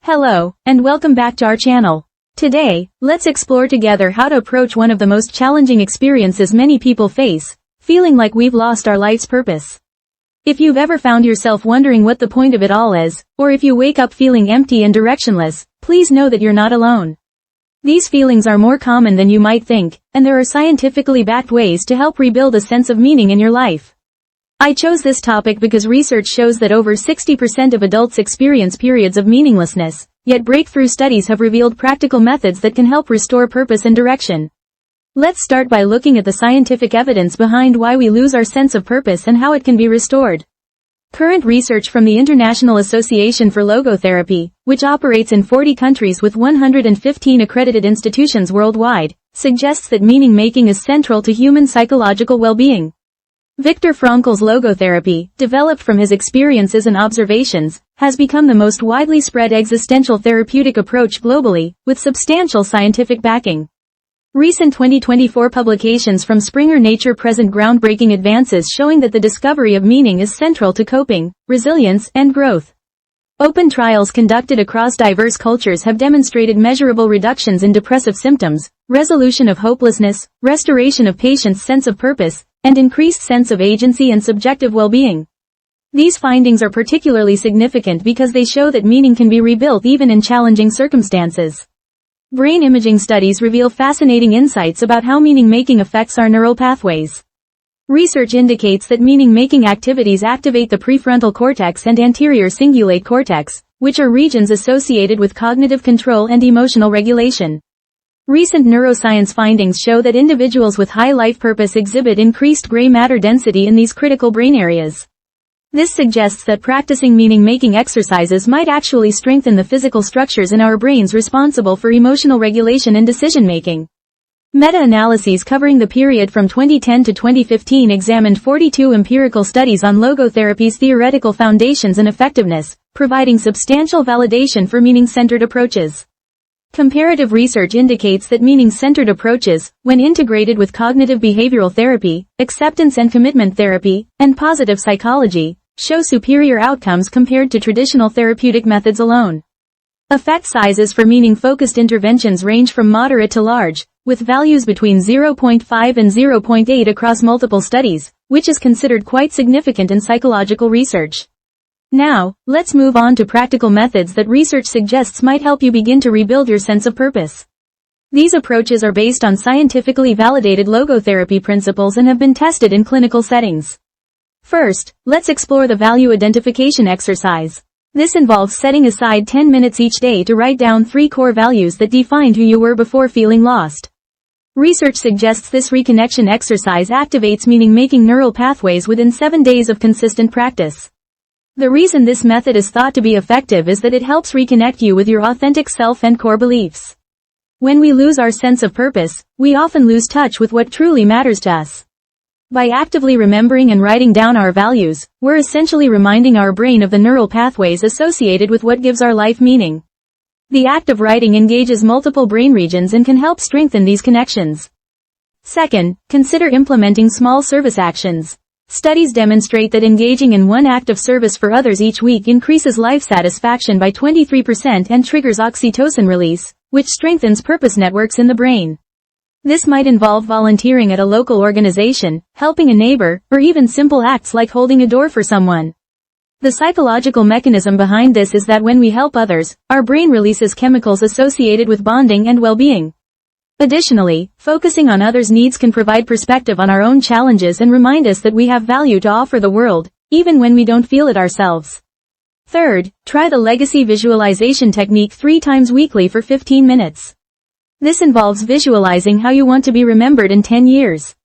Hello, and welcome back to our channel. Today, let's explore together how to approach one of the most challenging experiences many people face, feeling like we've lost our life's purpose. If you've ever found yourself wondering what the point of it all is, or if you wake up feeling empty and directionless, please know that you're not alone. These feelings are more common than you might think, and there are scientifically backed ways to help rebuild a sense of meaning in your life. I chose this topic because research shows that over 60% of adults experience periods of meaninglessness, yet breakthrough studies have revealed practical methods that can help restore purpose and direction. Let's start by looking at the scientific evidence behind why we lose our sense of purpose and how it can be restored. Current research from the International Association for Logotherapy, which operates in 40 countries with 115 accredited institutions worldwide, suggests that meaning-making is central to human psychological well-being. Viktor Frankl's logotherapy, developed from his experiences and observations, has become the most widely spread existential therapeutic approach globally, with substantial scientific backing. Recent 2024 publications from Springer Nature present groundbreaking advances showing that the discovery of meaning is central to coping, resilience, and growth. Open trials conducted across diverse cultures have demonstrated measurable reductions in depressive symptoms, resolution of hopelessness, restoration of patients' sense of purpose, and increased sense of agency and subjective well-being. These findings are particularly significant because they show that meaning can be rebuilt even in challenging circumstances. Brain imaging studies reveal fascinating insights about how meaning-making affects our neural pathways. Research indicates that meaning-making activities activate the prefrontal cortex and anterior cingulate cortex, which are regions associated with cognitive control and emotional regulation. Recent neuroscience findings show that individuals with high life purpose exhibit increased gray matter density in these critical brain areas. This suggests that practicing meaning-making exercises might actually strengthen the physical structures in our brains responsible for emotional regulation and decision-making. Meta-analyses covering the period from 2010 to 2015 examined 42 empirical studies on logotherapy's theoretical foundations and effectiveness, providing substantial validation for meaning-centered approaches. Comparative research indicates that meaning-centered approaches, when integrated with cognitive behavioral therapy, acceptance and commitment therapy, and positive psychology, show superior outcomes compared to traditional therapeutic methods alone. Effect sizes for meaning-focused interventions range from moderate to large, with values between 0.5 and 0.8 across multiple studies, which is considered quite significant in psychological research. Now, let's move on to practical methods that research suggests might help you begin to rebuild your sense of purpose. These approaches are based on scientifically validated logotherapy principles and have been tested in clinical settings. First, let's explore the value identification exercise. This involves setting aside 10 minutes each day to write down 3 core values that defined who you were before feeling lost. Research suggests this reconnection exercise activates meaning-making neural pathways within 7 days of consistent practice. The reason this method is thought to be effective is that it helps reconnect you with your authentic self and core beliefs. When we lose our sense of purpose, we often lose touch with what truly matters to us. By actively remembering and writing down our values, we're essentially reminding our brain of the neural pathways associated with what gives our life meaning. The act of writing engages multiple brain regions and can help strengthen these connections. Second, consider implementing small service actions. Studies demonstrate that engaging in one act of service for others each week increases life satisfaction by 23% and triggers oxytocin release, which strengthens purpose networks in the brain. This might involve volunteering at a local organization, helping a neighbor, or even simple acts like holding a door for someone. The psychological mechanism behind this is that when we help others, our brain releases chemicals associated with bonding and well-being. Additionally, focusing on others' needs can provide perspective on our own challenges and remind us that we have value to offer the world, even when we don't feel it ourselves. Third, try the legacy visualization technique 3 times weekly for 15 minutes. This involves visualizing how you want to be remembered in 10 years.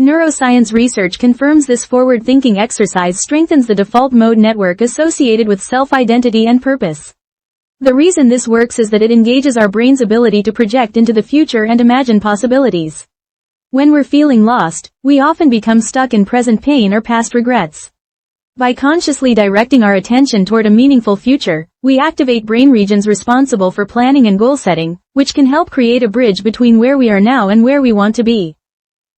Neuroscience research confirms this forward-thinking exercise strengthens the default mode network associated with self-identity and purpose. The reason this works is that it engages our brain's ability to project into the future and imagine possibilities. When we're feeling lost, we often become stuck in present pain or past regrets. By consciously directing our attention toward a meaningful future, we activate brain regions responsible for planning and goal setting, which can help create a bridge between where we are now and where we want to be.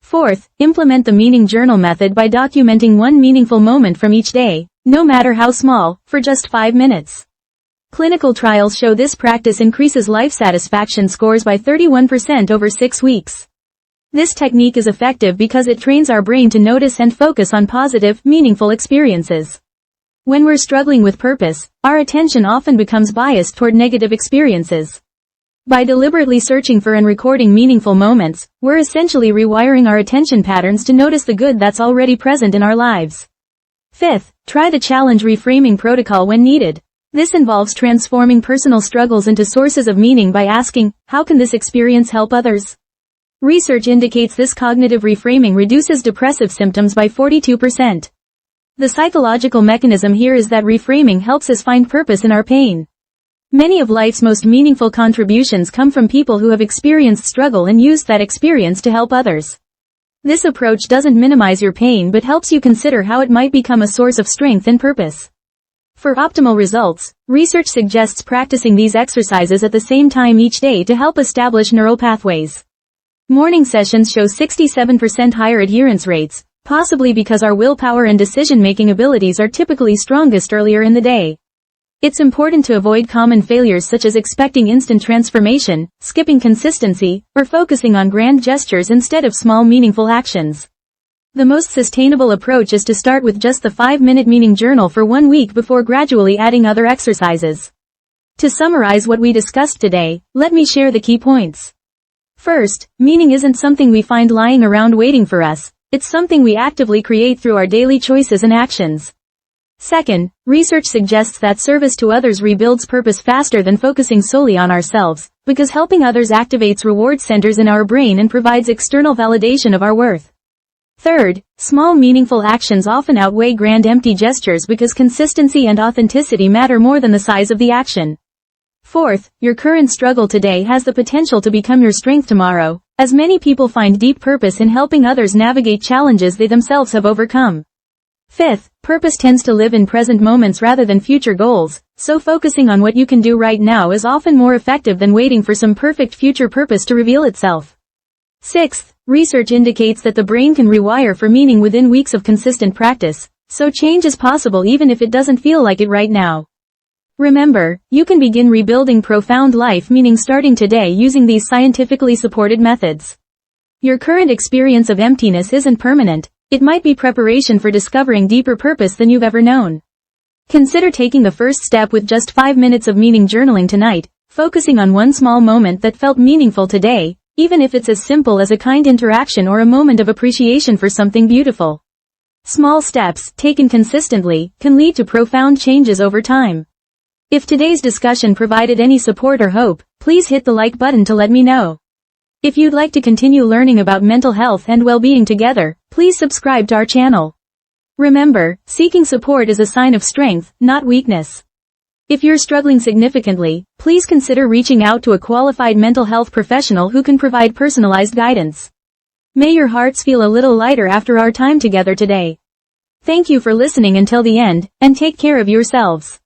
Fourth, implement the meaning journal method by documenting one meaningful moment from each day, no matter how small, for just 5 minutes. Clinical trials show this practice increases life satisfaction scores by 31% over 6 weeks. This technique is effective because it trains our brain to notice and focus on positive, meaningful experiences. When we're struggling with purpose, our attention often becomes biased toward negative experiences. By deliberately searching for and recording meaningful moments, we're essentially rewiring our attention patterns to notice the good that's already present in our lives. Fifth, try the challenge reframing protocol when needed. This involves transforming personal struggles into sources of meaning by asking, how can this experience help others? Research indicates this cognitive reframing reduces depressive symptoms by 42%. The psychological mechanism here is that reframing helps us find purpose in our pain. Many of life's most meaningful contributions come from people who have experienced struggle and used that experience to help others. This approach doesn't minimize your pain but helps you consider how it might become a source of strength and purpose. For optimal results, research suggests practicing these exercises at the same time each day to help establish neural pathways. Morning sessions show 67% higher adherence rates, possibly because our willpower and decision-making abilities are typically strongest earlier in the day. It's important to avoid common failures such as expecting instant transformation, skipping consistency, or focusing on grand gestures instead of small meaningful actions. The most sustainable approach is to start with just the 5-minute meaning journal for 1 week before gradually adding other exercises. To summarize what we discussed today, let me share the key points. First, meaning isn't something we find lying around waiting for us, it's something we actively create through our daily choices and actions. Second, research suggests that service to others rebuilds purpose faster than focusing solely on ourselves, because helping others activates reward centers in our brain and provides external validation of our worth. Third, small meaningful actions often outweigh grand empty gestures because consistency and authenticity matter more than the size of the action. Fourth, your current struggle today has the potential to become your strength tomorrow, as many people find deep purpose in helping others navigate challenges they themselves have overcome. Fifth, purpose tends to live in present moments rather than future goals, so focusing on what you can do right now is often more effective than waiting for some perfect future purpose to reveal itself. Sixth, research indicates that the brain can rewire for meaning within weeks of consistent practice, so change is possible even if it doesn't feel like it right now. Remember, you can begin rebuilding profound life meaning starting today using these scientifically supported methods. Your current experience of emptiness isn't permanent. It might be preparation for discovering deeper purpose than you've ever known. Consider taking the first step with just 5 minutes of meaning journaling tonight, focusing on one small moment that felt meaningful today, even if it's as simple as a kind interaction or a moment of appreciation for something beautiful. Small steps, taken consistently, can lead to profound changes over time. If today's discussion provided any support or hope, please hit the like button to let me know. If you'd like to continue learning about mental health and well-being together, please subscribe to our channel. Remember, seeking support is a sign of strength, not weakness. If you're struggling significantly, please consider reaching out to a qualified mental health professional who can provide personalized guidance. May your hearts feel a little lighter after our time together today. Thank you for listening until the end, and take care of yourselves.